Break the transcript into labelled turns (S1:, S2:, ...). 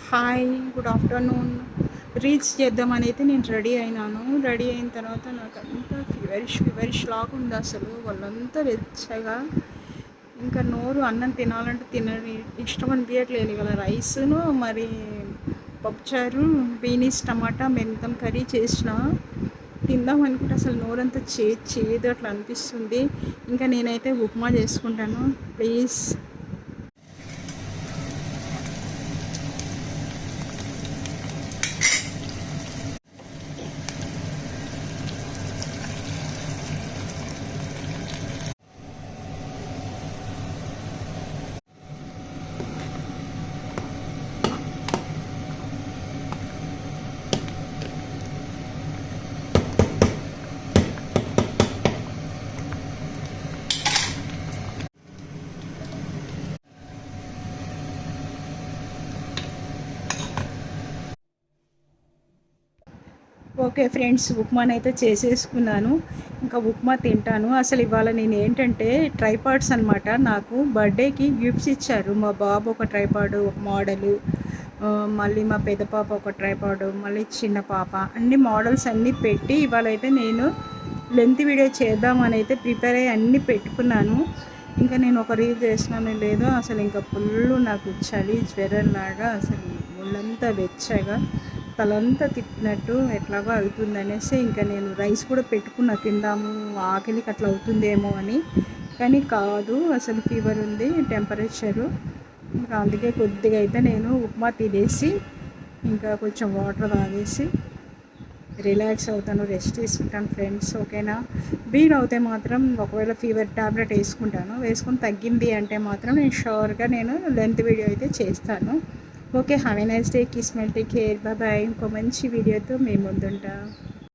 S1: Hi, good afternoon. Reels చేద్దామని అయితే నేను రెడీ అయినాను. రెడీ అయిన తర్వాత నాకు అంతా ఫీవరిష్ లాగా ఉంది. అసలు వాళ్ళంతా వెచ్చగా, ఇంకా నోరు అన్నం తినాలంటే ఇష్టం అనిపించట్లేదు. ఇవాళ రైస్ను మరి పప్పుచారు, బీనీస్ టమాటా మెంతం కర్రీ చేసిన తిందాం అనుకుంటే అసలు నోరంతా చేదు అట్లా అనిపిస్తుంది. ఇంకా నేనైతే ఉప్మా చేసుకుంటాను. ప్లీజ్. ఓకే ఫ్రెండ్స్, ఉప్మానైతే చేసేసుకున్నాను. ఇంకా ఉప్మా తింటాను. అసలు ఇవాళ నేను ఏంటంటే ట్రైపాడ్స్ అనమాట. నాకు బర్త్డేకి గిఫ్ట్స్ ఇచ్చారు. మా బాబు ఒక ట్రైపాడు, ఒక మోడలు, మళ్ళీ మా పెద్ద పాప ఒక ట్రైపాడు, మళ్ళీ చిన్న పాప, అన్ని మోడల్స్ అన్నీ పెట్టి ఇవాళైతే నేను లెంత్ వీడియో చేద్దామని అయితే ప్రిపేర్ అయ్యి అన్నీ పెట్టుకున్నాను. ఇంకా నేను ఒక రీల్ చేసినాను లేదో అసలు ఇంకా ఫుల్ నాకు చలి జ్వరంలాగా, అసలు ఒళ్ళంతా వెచ్చగా, తలంతా తిప్పినట్టు ఎట్లాగో అవుతుందనేసి ఇంకా నేను రైస్ కూడా పెట్టుకున్నా, తిందాము ఆకలికి అట్లా అవుతుందేమో అని. కానీ కాదు, అసలు ఫీవర్ ఉంది, టెంపరేచరు. ఇంకా అందుకే కొద్దిగా అయితే నేను ఉప్మా తినేసి ఇంకా కొంచెం వాటర్ తాగేసి రిలాక్స్ అవుతాను, రెస్ట్ తీసుకుంటాను ఫ్రెండ్స్. ఓకేనా? వీలు అవుతే మాత్రం ఒకవేళ ఫీవర్ ట్యాబ్లెట్ వేసుకుని తగ్గింది అంటే మాత్రం నేను షూర్గా నేను లెంత్ వీడియో అయితే చేస్తాను. Okay, have a nice day, kiss my take care, bye. ఇంకో మంచి వీడియోతో మేము ముందుంటాం.